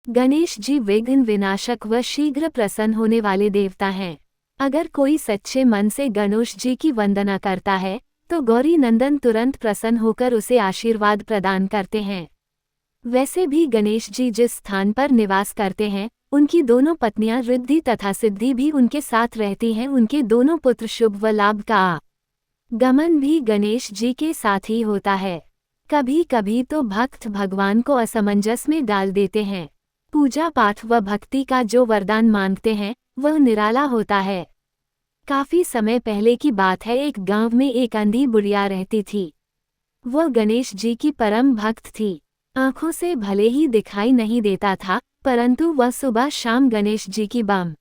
गणेश जी विघ्न विनाशक व शीघ्र प्रसन्न होने वाले देवता हैं। अगर कोई सच्चे मन से गणेश जी की वंदना करता है तो गौरी नंदन तुरंत प्रसन्न होकर उसे आशीर्वाद प्रदान करते हैं। वैसे भी गणेश जी जिस स्थान पर निवास करते हैं उनकी दोनों पत्नियां रिद्धि तथा सिद्धि भी उनके साथ रहती हैं। उनके दोनों पुत्र शुभ व लाभ का गमन भी गणेश जी के साथ ही होता है। कभी कभी तो भक्त भगवान को असमंजस में डाल देते हैं। पूजा पाठ व भक्ति का जो वरदान मांगते हैं वह निराला होता है। काफी समय पहले की बात है, एक गांव में एक अंधी बुढ़िया रहती थी। वह गणेश जी की परम भक्त थी। आंखों से भले ही दिखाई नहीं देता था, परंतु वह सुबह शाम गणेश जी की बम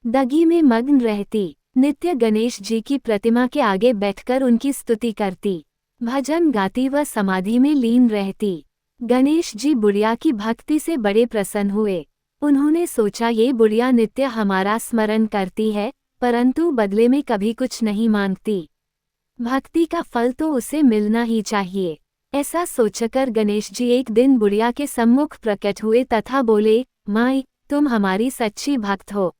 दगी में मग्न रहती। नित्य गणेश जी की प्रतिमा के आगे बैठकर उनकी स्तुति करती, भजन गाती व समाधि में लीन रहती। गणेश जी बुढ़िया की भक्ति से बड़े प्रसन्न हुए। उन्होंने सोचा ये बुढ़िया नित्य हमारा स्मरण करती है परंतु बदले में कभी कुछ नहीं मांगती, भक्ति का फल तो उसे मिलना ही चाहिए। ऐसा सोचकर गणेश जी एक दिन बुढ़िया के सम्मुख प्रकट हुए तथा बोले, माई, तुम हमारी सच्ची भक्त हो।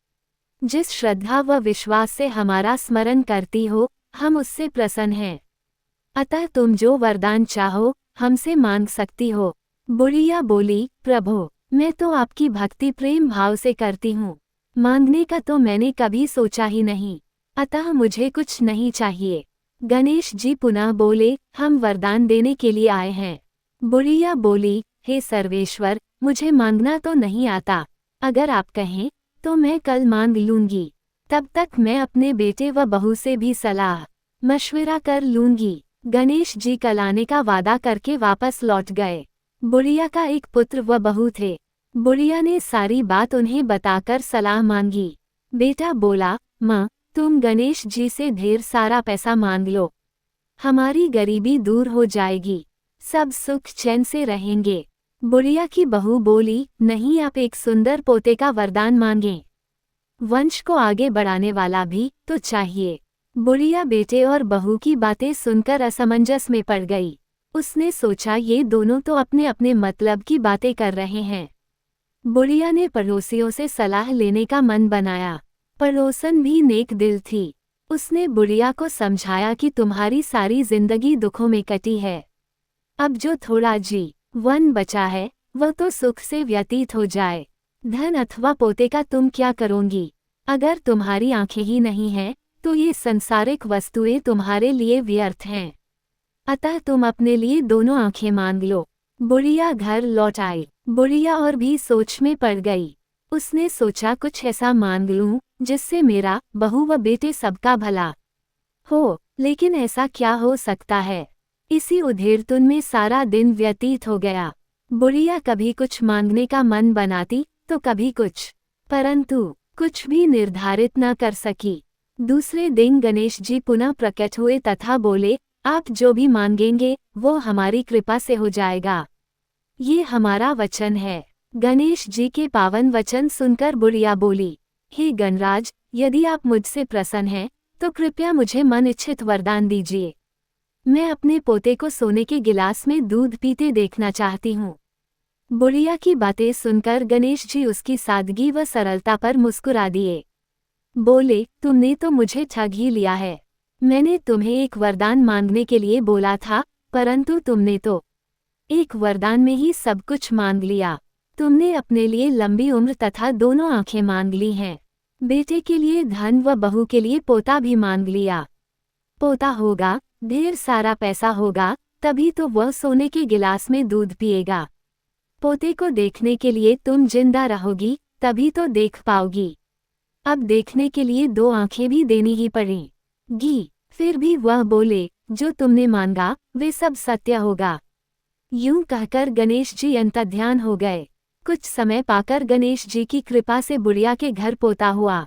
जिस श्रद्धा व विश्वास से हमारा स्मरण करती हो हम उससे प्रसन्न हैं। अतः तुम जो वरदान चाहो हमसे मांग सकती हो। बुढ़िया बोली, प्रभु, मैं तो आपकी भक्ति प्रेम भाव से करती हूँ, मांगने का तो मैंने कभी सोचा ही नहीं, अतः मुझे कुछ नहीं चाहिए। गणेश जी पुनः बोले, हम वरदान देने के लिए आए हैं। बुढ़िया बोली, हे सर्वेश्वर, मुझे मांगना तो नहीं आता, अगर आप कहें तो मैं कल मांग लूंगी, तब तक मैं अपने बेटे व बहू से भी सलाह मशविरा कर लूंगी। गणेश जी कल आने का वादा करके वापस लौट गए। बुढ़िया का एक पुत्र व बहू थे। बुढ़िया ने सारी बात उन्हें बताकर सलाह मांगी। बेटा बोला, माँ, तुम गणेश जी से ढेर सारा पैसा मांग लो, हमारी गरीबी दूर हो जाएगी, सब सुख चैन से रहेंगे। बुढ़िया की बहू बोली, नहीं, आप एक सुंदर पोते का वरदान मांगें, वंश को आगे बढ़ाने वाला भी तो चाहिए। बुढ़िया बेटे और बहू की बातें सुनकर असमंजस में पड़ गई। उसने सोचा ये दोनों तो अपने अपने मतलब की बातें कर रहे हैं। बुढ़िया ने पड़ोसियों से सलाह लेने का मन बनाया। पड़ोसन भी नेक दिल थी। उसने बुढ़िया को समझाया कि तुम्हारी सारी जिंदगी दुखों में कटी है, अब जो थोड़ा जीवन बचा है वह तो सुख से व्यतीत हो जाए। धन अथवा पोते का तुम क्या करोगी? अगर तुम्हारी आंखें ही नहीं हैं तो ये संसारिक वस्तुएं तुम्हारे लिए व्यर्थ हैं, अतः तुम अपने लिए दोनों आंखें मांग लो। बुढ़िया घर लौट आई। बुढ़िया और भी सोच में पड़ गई। उसने सोचा कुछ ऐसा मांग लूं जिससे मेरा, बहू व बेटे सबका भला हो, लेकिन ऐसा क्या हो सकता है? इसी उधेड़पुन में सारा दिन व्यतीत हो गया। बुढ़िया कभी कुछ मांगने का मन बनाती तो कभी कुछ, परंतु कुछ भी निर्धारित न कर सकी। दूसरे दिन गणेश जी पुनः प्रकट हुए तथा बोले, आप जो भी मांगेंगे वो हमारी कृपा से हो जाएगा, ये हमारा वचन है। गणेश जी के पावन वचन सुनकर बुढ़िया बोली, हे गणराज, यदि आप मुझसे प्रसन्न हैं तो कृपया मुझे मन इच्छित वरदान दीजिए। मैं अपने पोते को सोने के गिलास में दूध पीते देखना चाहती हूँ। बुढ़िया की बातें सुनकर गणेश जी उसकी सादगी व सरलता पर मुस्कुरा दिए। बोले, तुमने तो मुझे ठग ही लिया है। मैंने तुम्हें एक वरदान मांगने के लिए बोला था, परंतु तुमने तो एक वरदान में ही सब कुछ मांग लिया। तुमने अपने लिए लंबी उम्र तथा दोनों आंखें मांग ली हैं। बेटे के लिए धन व बहू के लिए पोता भी मांग लिया। पोता होगा, ढेर सारा पैसा होगा, तभी तो वह सोने के गिलास में दूध पिएगा। पोते को देखने के लिए तुम जिंदा रहोगी, तभी तो देख पाओगी। अब देखने के लिए दो आंखें भी देनी ही पड़ेंगी। फिर भी वह बोले, जो तुमने मांगा वे सब सत्य होगा। यूं कहकर गणेश जी अंतर्ध्यान हो गए। कुछ समय पाकर गणेश जी की कृपा से बुढ़िया के घर पोता हुआ।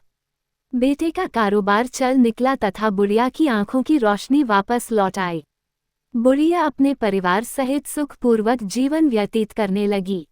बेटे का कारोबार चल निकला तथा बुढ़िया की आंखों की रोशनी वापस लौट आई। बुढ़िया अपने परिवार सहित सुखपूर्वक जीवन व्यतीत करने लगी।